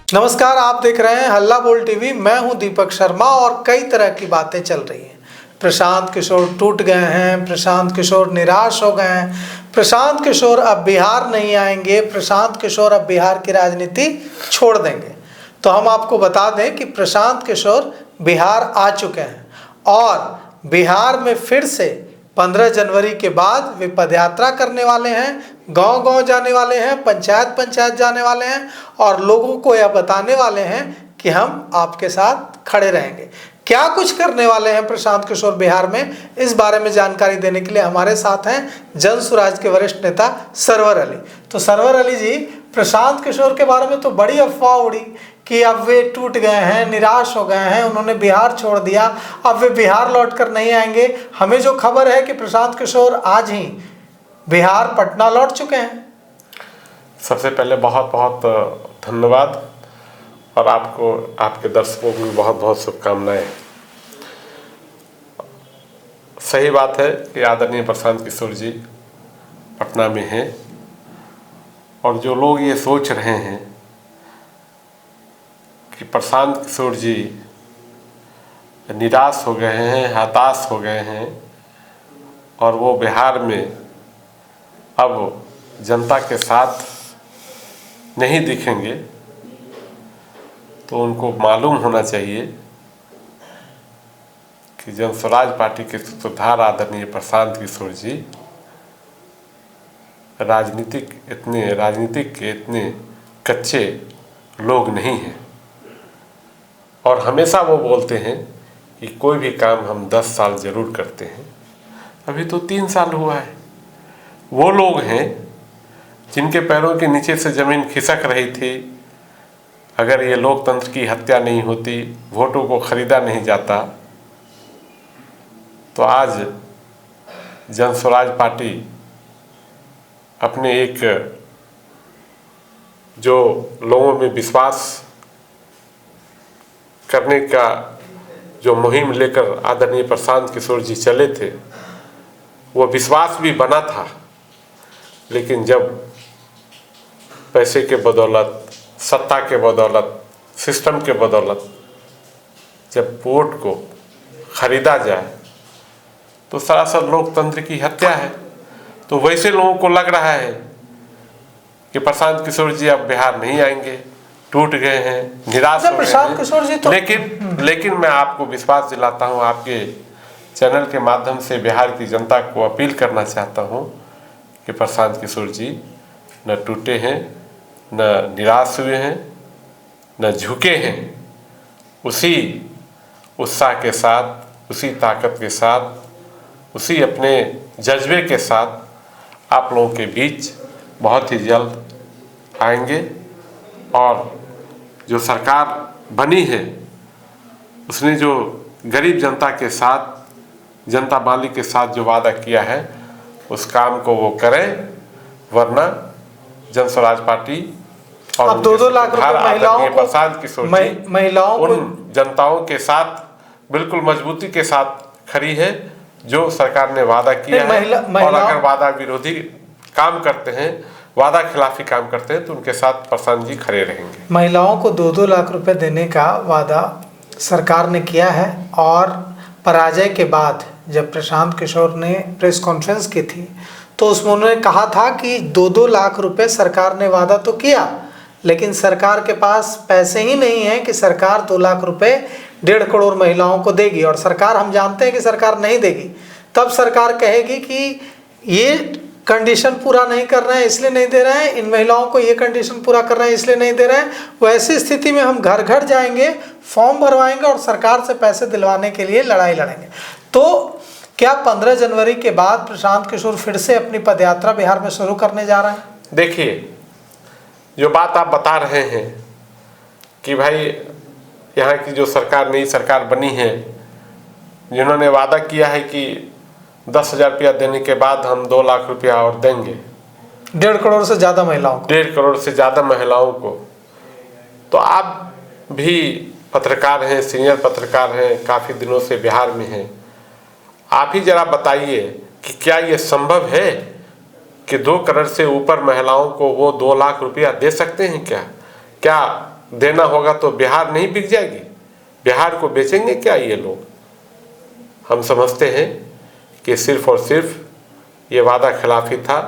नमस्कार, आप देख रहे हैं हल्ला बोल टीवी। मैं हूं दीपक शर्मा और कई तरह की बातें चल रही हैं। प्रशांत किशोर टूट गए हैं, प्रशांत किशोर निराश हो गए हैं, प्रशांत किशोर अब बिहार नहीं आएंगे, प्रशांत किशोर अब बिहार की राजनीति छोड़ देंगे। तो हम आपको बता दें कि प्रशांत किशोर बिहार आ चुके हैं और बिहार में फिर से 15 जनवरी के बाद वे पदयात्रा करने वाले हैं, गांव-गांव जाने वाले हैं, पंचायत-पंचायत जाने वाले हैं और लोगों को यह बताने वाले हैं कि हम आपके साथ खड़े रहेंगे। क्या कुछ करने वाले हैं प्रशांत किशोर बिहार में, इस बारे में जानकारी देने के लिए हमारे साथ हैं जन सुराज के वरिष्ठ नेता सरवर अली। तो सरवर अली जी, प्रशांत किशोर के बारे में तो बड़ी अफवाह उड़ी कि अब वे टूट गए हैं, निराश हो गए हैं, उन्होंने बिहार छोड़ दिया, अब वे बिहार लौटकर नहीं आएंगे। हमें जो खबर है कि प्रशांत किशोर आज ही बिहार पटना लौट चुके हैं। सबसे पहले बहुत बहुत धन्यवाद और आपको, आपके दर्शकों को भी बहुत बहुत शुभकामनाएं। सही बात है कि आदरणीय प्रशांत किशोर जी पटना में हैं और जो लोग ये सोच रहे हैं कि प्रशांत किशोर जी निराश हो गए हैं, हताश हो गए हैं और वो बिहार में अब जनता के साथ नहीं दिखेंगे, तो उनको मालूम होना चाहिए कि जन स्वराज पार्टी के सूत्रधार आदरणीय प्रशांत किशोर जी राजनीतिक के इतने कच्चे लोग नहीं हैं और हमेशा वो बोलते हैं कि कोई भी काम हम 10 साल जरूर करते हैं। अभी तो 3 साल हुआ है। वो लोग हैं जिनके पैरों के नीचे से ज़मीन खिसक रही थी। अगर ये लोकतंत्र की हत्या नहीं होती, वोटों को खरीदा नहीं जाता, तो आज जन स्वराज पार्टी अपने एक जो लोगों में विश्वास करने का जो मुहिम लेकर आदरणीय प्रशांत किशोर जी चले थे, वो विश्वास भी बना था। लेकिन जब पैसे के बदौलत, सत्ता के बदौलत, सिस्टम के बदौलत जब वोट को खरीदा जाए तो सरासर लोकतंत्र की हत्या है। तो वैसे लोगों को लग रहा है कि प्रशांत किशोर जी अब बिहार नहीं आएंगे, टूट गए हैं, निराश हो प्रशांत किशोर जी तो लेकिन मैं आपको विश्वास दिलाता हूं, आपके चैनल के माध्यम से बिहार की जनता को अपील करना चाहता हूं कि प्रशांत किशोर जी न टूटे हैं, न निराश हुए हैं, न झुके हैं। उसी उत्साह के साथ, उसी ताकत के साथ, उसी अपने जज्बे के साथ आप लोगों के बीच बहुत ही जल्द आएंगे और जो सरकार बनी है उसने जो गरीब जनता के साथ, जनता मालिक के साथ जो वादा किया है उस काम को वो करें, वरना जन स्वराज पार्टी और अब 2-2 लाख रुपए महिलाओं को, प्रशांत किशोर जी महिलाओं उन जनताओं के साथ बिल्कुल मजबूती के साथ खड़ी है जो सरकार ने वादा किया है। और अगर वादा विरोधी काम करते हैं, वादा खिलाफी काम करते हैं, तो उनके साथ प्रशांत जी खड़े रहेंगे। महिलाओं को 2-2 लाख रुपए देने का वादा सरकार ने किया है और पराजय के बाद जब प्रशांत किशोर ने प्रेस कॉन्फ्रेंस की थी तो उसमें उन्होंने कहा था कि 2-2 लाख रुपए सरकार ने वादा तो किया, लेकिन सरकार के पास पैसे ही नहीं है कि सरकार 2 लाख रुपए 1.5 करोड़ महिलाओं को देगी। और सरकार, हम जानते हैं कि सरकार नहीं देगी। तब सरकार कहेगी कि ये कंडीशन पूरा नहीं कर रहे हैं इसलिए नहीं दे रहे हैं, इन महिलाओं को ये कंडीशन पूरा कर रहे हैं इसलिए नहीं दे रहे हैं। वैसी स्थिति में हम घर घर जाएंगे, फॉर्म भरवाएंगे और सरकार से पैसे दिलवाने के लिए लड़ाई लड़ेंगे। तो क्या 15 जनवरी के बाद प्रशांत किशोर फिर से अपनी पदयात्रा बिहार में शुरू करने जा रहे हैं? देखिए, जो बात आप बता रहे हैं कि भाई यहाँ की जो सरकार, नई सरकार बनी है, जिन्होंने वादा किया है कि 10,000 रुपया देने के बाद हम 2 लाख रुपया और देंगे 1.5 करोड़ से ज़्यादा महिलाओं को, 1.5 करोड़ से ज़्यादा महिलाओं को। तो आप भी पत्रकार हैं, सीनियर पत्रकार हैं, काफ़ी दिनों से बिहार में हैं, आप ही जरा बताइए कि क्या ये संभव है कि 2 करोड़ से ऊपर महिलाओं को वो 2 लाख रुपया दे सकते हैं? क्या देना होगा तो बिहार नहीं बिक जाएगी? बिहार को बेचेंगे क्या ये लोग? हम समझते हैं कि सिर्फ और सिर्फ ये वादा खिलाफी था,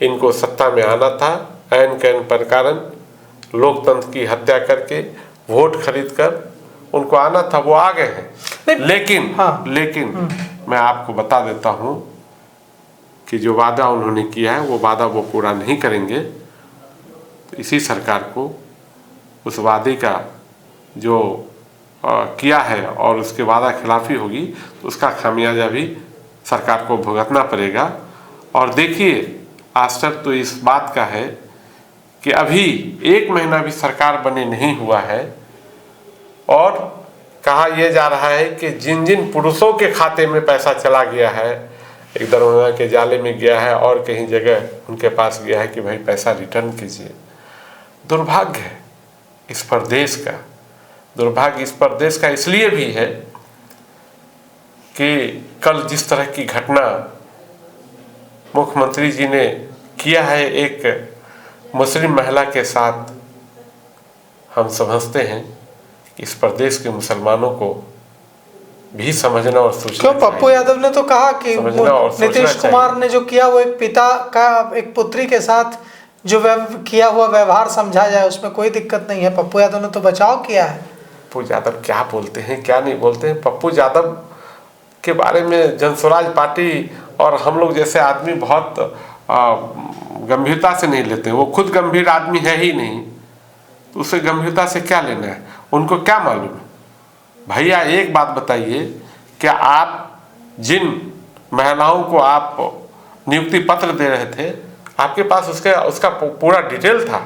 इनको सत्ता में आना था, ऐन कैन पर कारण लोकतंत्र की हत्या करके वोट खरीद कर उनको आना था, वो आ गए हैं। लेकिन मैं आपको बता देता हूं कि जो वादा उन्होंने किया है वो वादा वो पूरा नहीं करेंगे। तो इसी सरकार को उस वादे का जो किया है और उसके वादा खिलाफी होगी तो उसका खामियाजा भी सरकार को भुगतना पड़ेगा। और देखिए, आश्चर्य तो इस बात का है कि अभी 1 महीना भी सरकार बने नहीं हुआ है और कहा यह जा रहा है कि जिन जिन पुरुषों के खाते में पैसा चला गया है, एक दरभंगा के जाले में गया है और कहीं जगह उनके पास गया है कि भाई पैसा रिटर्न कीजिए। दुर्भाग्य है इस प्रदेश का, दुर्भाग्य इस प्रदेश का इसलिए भी है कि कल जिस तरह की घटना मुख्यमंत्री जी ने किया है एक मुस्लिम महिला के साथ, हम समझते हैं कि इस प्रदेश के मुसलमानों को भी समझना और सोचना क्यों? पप्पू यादव ने तो कहा कि नीतीश कुमार ने जो किया वो एक पिता का एक पुत्री के साथ जो किया हुआ व्यवहार समझा जाए, उसमें कोई दिक्कत नहीं है। पप्पू यादव ने तो बचाव किया है। पप्पू यादव क्या बोलते हैं क्या नहीं बोलते हैं? पप्पू यादव के बारे में जनस्वराज पार्टी और हम लोग जैसे आदमी बहुत गंभीरता से नहीं लेते हैं। वो खुद गंभीर आदमी है ही नहीं, तो उसे गंभीरता से क्या लेना है? उनको क्या मालूम है? भैया एक बात बताइए, क्या आप जिन महिलाओं को आप नियुक्ति पत्र दे रहे थे, आपके पास उसका पूरा डिटेल था?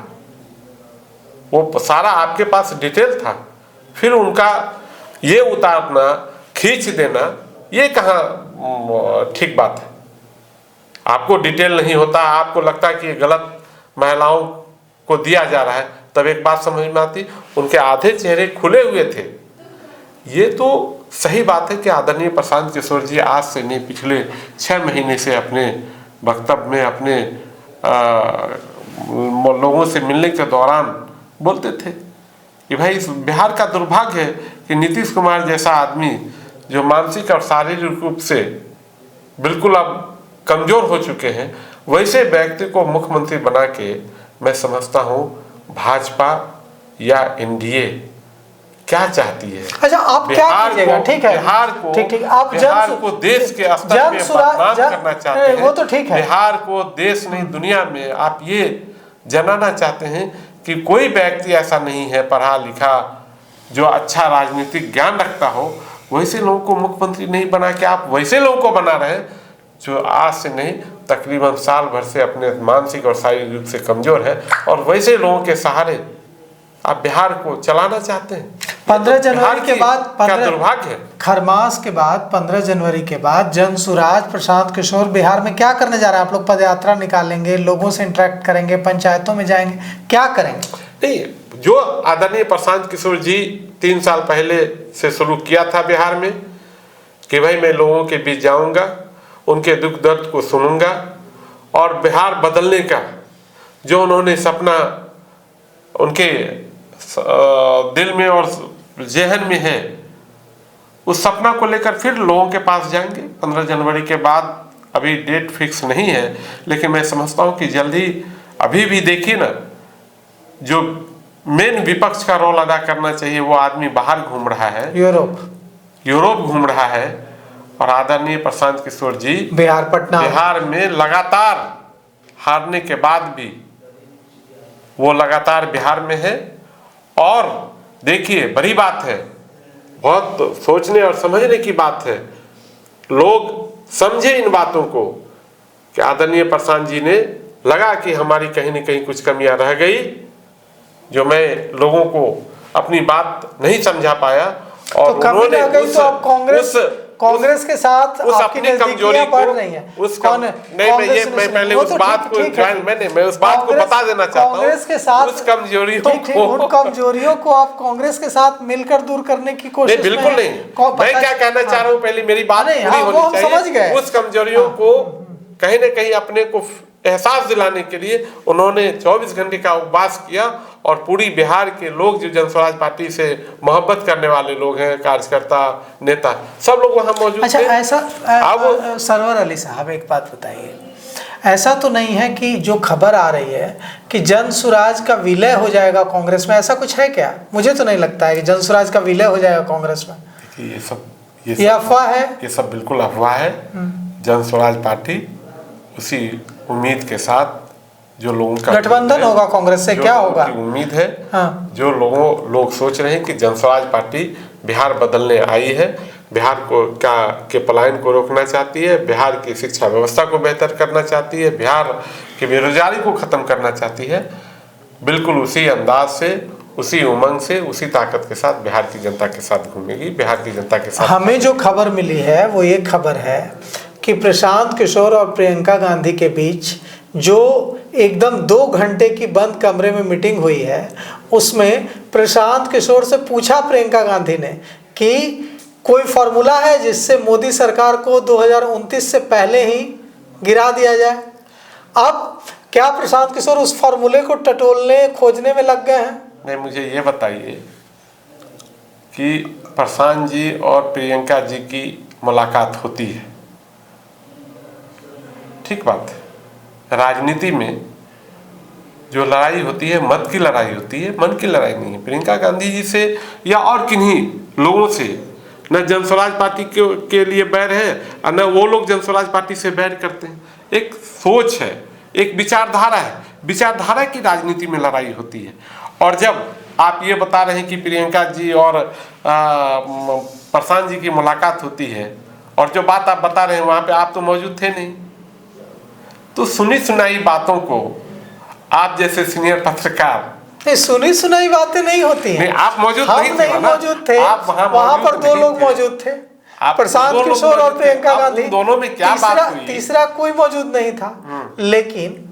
वो सारा आपके पास डिटेल था? फिर उनका ये उतारना, खींच देना, ये कहाँ ठीक बात है? आपको डिटेल नहीं होता, आपको लगता है कि गलत महिलाओं को दिया जा रहा है, तब एक बात समझ में आती, उनके आधे चेहरे खुले हुए थे। ये तो सही बात है कि आदरणीय प्रशांत किशोर जी आज से नहीं, पिछले 6 महीने से अपने वक्तव्य में अपने लोगों से मिलने के दौरान बोलते थे कि भाई इस बिहार का दुर्भाग्य है कि नीतीश कुमार जैसा आदमी जो मानसिक और शारीरिक रूप से बिल्कुल अब कमजोर हो चुके हैं, वैसे व्यक्ति को मुख्यमंत्री बना के मैं समझता हूँ भाजपा या एनडीए क्या चाहती है। अच्छा, आप क्या कीजिएगा? ठीक है, बिहार को ठीक आप बिहार को देश के स्तर पे बदनाम करना चाहते हैं। वो तो ठीक है, बिहार को देश नहीं दुनिया में आप ये जनाना चाहते हैं कि कोई व्यक्ति ऐसा नहीं है पढ़ा लिखा जो अच्छा राजनीतिक ज्ञान रखता हो, वैसे लोगों को मुख्यमंत्री नहीं बना के आप वैसे लोगों को बना रहे हैं जो आज से नहीं तकरीबन साल भर से अपने मानसिक और शारीरिक रूप से कमजोर है, और वैसे लोगों के सहारे आप बिहार को चलाना चाहते हैं। 15 जनवरी के बाद, क्या दुर्भाग्य है। खरमास के बाद 15 जनवरी के बाद जनसुराज प्रशांत किशोर बिहार में क्या करने जा रहे हैं? आप लोग पदयात्रा निकालेंगे, लोगों से इंटरेक्ट करेंगे, पंचायतों में जाएंगे, क्या करेंगे? नहीं, जो आदरणीय प्रशांत किशोर जी 3 साल पहले से शुरू किया था बिहार में कि भाई मैं लोगों के बीच जाऊंगा, उनके दुख दर्द को सुनूंगा और बिहार बदलने का जो उन्होंने सपना उनके दिल में और जहन में है, उस सपना को लेकर फिर लोगों के पास जाएंगे 15 जनवरी के बाद। अभी डेट फिक्स नहीं है, लेकिन मैं समझता हूं कि जल्दी, अभी भी देखिए ना, जो मेन विपक्ष का रोल अदा करना चाहिए वो आदमी बाहर घूम रहा है, यूरोप घूम रहा है, और आदरणीय प्रशांत किशोर जी बिहार में लगातार हारने के बाद भी वो लगातार बिहार में है। और देखिए, बड़ी बात है, बहुत सोचने और समझने की बात है, लोग समझे इन बातों को कि आदरणीय प्रशांत जी ने लगा कि हमारी कहीं न कहीं कुछ कमियां रह गई, जो मैं लोगों को अपनी बात नहीं समझा पाया, और तो उन्होंने कांग्रेस के साथ उस अपनी कमजोरी को उस बात को बता देना चाहता हूं, कांग्रेस के साथ उस कमजोरियों उन कमजोरियों को आप कांग्रेस के साथ मिलकर दूर करने की कोशिश नहीं, बिल्कुल नहीं। मैं क्या कहना चाह रहा हूं, पहले मेरी बात पूरी होनी चाहिए। उस कमजोरियों को कहीं न कहीं अपने को एहसास दिलाने के लिए उन्होंने 24 घंटे का उपवास किया और पूरी बिहार के लोग जो जनस्वराज पार्टी से मोहब्बत करने वाले लोग हैं, कार्यकर्ता, नेता, सब लोग वहाँ मौजूद अच्छा, थे। ऐसा अब सरवर अली साहब एक बात बताइए, ऐसा तो नहीं है कि जो खबर आ रही है कि जनसुराज का विलय हो जाएगा कांग्रेस में, ऐसा कुछ है क्या? मुझे तो नहीं लगता है कि जनसुराज का विलय हो जाएगा कांग्रेस में। देखिए ये अफवाह है, ये सब बिल्कुल अफवाह है। जनस्वराज पार्टी उसी उम्मीद के साथ जो लोगों का गठबंधन होगा कांग्रेस से, क्या होगा उम्मीद है। हाँ। जो लोग सोच रहे हैं कि जनस्वराज पार्टी बिहार बदलने आई है, बिहार के पलायन को रोकना चाहती है, बिहार की शिक्षा व्यवस्था को बेहतर करना चाहती है, बिहार की बेरोजगारी को खत्म करना चाहती है, बिल्कुल उसी अंदाज से, उसी उमंग से, उसी ताकत के साथ बिहार की जनता के साथ घूमेगी, बिहार की जनता के साथ। हमें जो खबर मिली है वो ये खबर है कि प्रशांत किशोर और प्रियंका गांधी के बीच जो एकदम 2 घंटे की बंद कमरे में मीटिंग हुई है, उसमें प्रशांत किशोर से पूछा प्रियंका गांधी ने कि कोई फॉर्मूला है जिससे मोदी सरकार को 2029 से पहले ही गिरा दिया जाए। अब क्या प्रशांत किशोर उस फॉर्मूले को टटोलने खोजने में लग गए हैं? नहीं, मुझे ये बताइए कि प्रशांत जी और प्रियंका जी की मुलाकात होती है, ठीक बात है। राजनीति में जो लड़ाई होती है, मत की लड़ाई होती है, मन की लड़ाई नहीं है। प्रियंका गांधी जी से या और किन्हीं लोगों से न जनस्वराज पार्टी के लिए बैर है और न वो लोग जनस्वराज पार्टी से बैर करते हैं। एक सोच है, एक विचारधारा है, विचारधारा की राजनीति में लड़ाई होती है। और जब आप ये बता रहे हैं कि प्रियंका जी और प्रशांत जी की मुलाकात होती है, और जो बात आप बता रहे हैं वहाँ पे आप तो मौजूद थे नहीं, तो सुनी सुनाई बातों को आप जैसे सीनियर पत्रकार, सुनी सुनाई बातें नहीं होती हैं। आप मौजूद हम नहीं मौजूद थे, आप वहाँ पर 2 लोग मौजूद थे, प्रशांत किशोर और प्रियंका गांधी। दोनों में क्या बात हुई? तीसरा कोई मौजूद नहीं था। लेकिन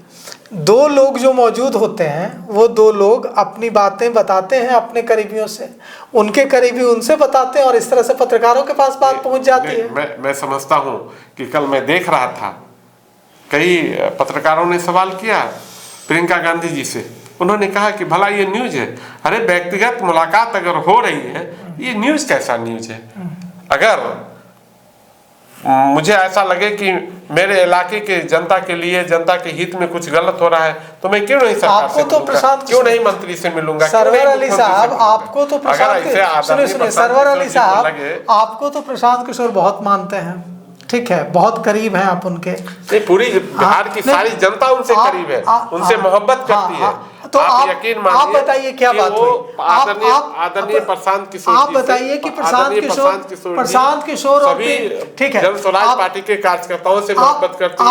2 लोग जो मौजूद होते हैं वो 2 लोग अपनी बातें बताते हैं अपने करीबियों से, उनके करीबी उनसे बताते हैं, और इस तरह से पत्रकारों के पास बात पहुंच जाती है। मैं समझता हूँ कि कल मैं देख रहा था, कई पत्रकारों ने सवाल किया प्रियंका गांधी जी से। उन्होंने कहा कि भला ये न्यूज है? अरे व्यक्तिगत मुलाकात अगर हो रही है, ये न्यूज कैसा न्यूज है? अगर मुझे ऐसा लगे कि मेरे इलाके के जनता के लिए, जनता के हित में कुछ गलत हो रहा है, तो मैं क्यों नहीं सरकार से मिलूंगा? क्यों नहीं मंत्री से मिलूंगा? सरवर अली साहब, आपको तो सुनिए सरवर अली साहब, आपको तो प्रशांत किशोर बहुत मानते हैं, ठीक है, बहुत करीब हैं आप उनके। पूरी बिहार की सारी जनता उनसे करीब है, उनसे मोहब्बत करती है। तो आप यकीन मानिए, आप बताइए क्या बात हुई? आदरणीय प्रशांत किशोर, आप बताइए कि प्रशांत किशोर और ठीक है जनस्वराज पार्टी के कार्यकर्ताओं से मोहब्बत करती है।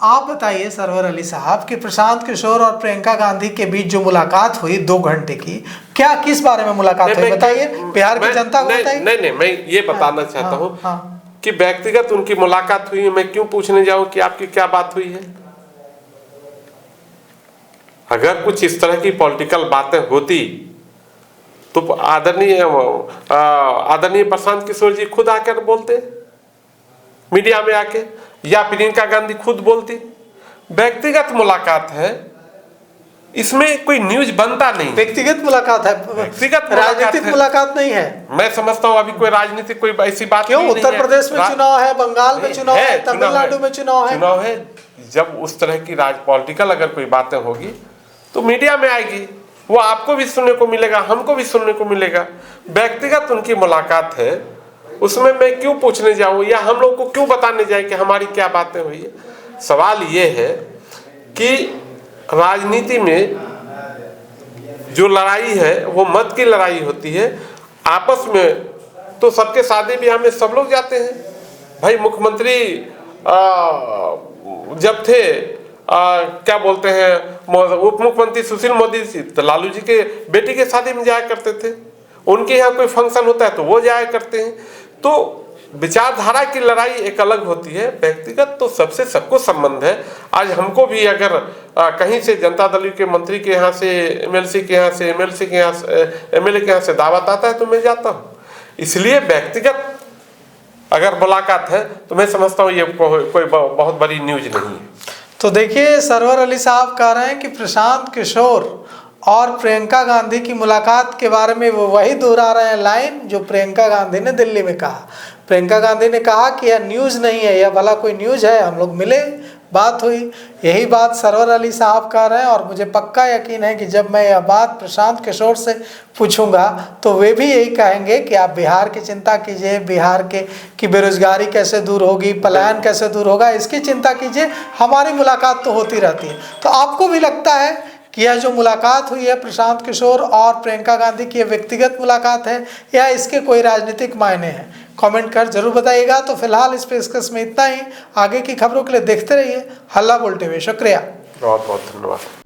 आप बताइए सरवर अली साहब कि प्रशांत किशोर और प्रियंका गांधी के बीच जो मुलाकात हुई 2 घंटे की, क्या किस बारे में मुलाकात हुई बताइए, बिहार की जनता को बताइए। नहीं, मैं ये बताना चाहता हूँ कि व्यक्तिगत उनकी मुलाकात हुई है, मैं क्यों पूछने जाऊं कि आपकी क्या बात हुई है? अगर कुछ इस तरह की पॉलिटिकल बातें होती तो आदरणीय प्रशांत किशोर जी खुद आकर बोलते मीडिया में आके, या प्रियंका गांधी खुद बोलती। व्यक्तिगत मुलाकात है, इसमें कोई न्यूज बनता नहीं। व्यक्तिगत मुलाकात है, व्यक्तिगत राजनीतिक मुलाकात नहीं है। मैं समझता हूँ अभी कोई राजनीतिक कोई ऐसी बात क्यों? उत्तर प्रदेश में चुनाव है, बंगाल में चुनाव है, तमिलनाडु में चुनाव है। जब उस तरह की पॉलिटिकल अगर कोई बातें होगी तो मीडिया में आएगी, वो आपको भी सुनने को मिलेगा, हमको भी सुनने को मिलेगा। व्यक्तिगत उनकी मुलाकात है, उसमें मैं क्यों पूछने जाऊँ या हम लोग को क्यों बताने जाए कि हमारी क्या बातें हुई है? सवाल ये है कि राजनीति में जो लड़ाई है वो मत की लड़ाई होती है। आपस में तो सबके शादी ब्याह में सब लोग जाते हैं भाई। मुख्यमंत्री जब थे क्या बोलते हैं, उप मुख्यमंत्री सुशील मोदी जी, तो लालू जी के बेटी के शादी में जाया करते थे। उनके यहाँ कोई फंक्शन होता है तो वो जाया करते हैं। तो विचारधारा की लड़ाई एक अलग होती है, व्यक्तिगत तो सबसे सबको संबंध है। आज हमको भी अगर कहीं से जनता दल के मंत्री के यहाँ से, एमएलसी के यहाँ से, एमएलसी के यहाँ से, एमएलए के यहाँ से दावत आता है तो मैं जाता हूँ। इसलिए व्यक्तिगत अगर मुलाकात है तो मैं समझता हूँ ये कोई बहुत बड़ी न्यूज नहीं है। तो देखिए सरवर अली साहब कह रहे हैं कि प्रशांत किशोर और प्रियंका गांधी की मुलाकात के बारे में वो वही दोहरा रहे हैं लाइन जो प्रियंका गांधी ने दिल्ली में कहा। प्रियंका गांधी ने कहा कि यह न्यूज़ नहीं है, यह भला कोई न्यूज़ है, हम लोग मिले, बात हुई। यही बात सरवर अली साहब कह रहे हैं और मुझे पक्का यकीन है कि जब मैं यह बात प्रशांत किशोर से पूछूंगा तो वे भी यही कहेंगे कि आप बिहार की चिंता कीजिए, बिहार के की बेरोजगारी कैसे दूर होगी, पलायन कैसे दूर होगा, इसकी चिंता कीजिए, हमारी मुलाकात तो होती रहती है। तो आपको भी लगता है कि यह जो मुलाकात हुई है प्रशांत किशोर और प्रियंका गांधी की, यह व्यक्तिगत मुलाकात है या इसके कोई राजनीतिक मायने हैं? कमेंट कर जरूर बताइएगा। तो फिलहाल इस पेशकश में इतना ही। आगे की खबरों के लिए देखते रहिए हल्ला बोल टीवी। शुक्रिया, बहुत बहुत धन्यवाद।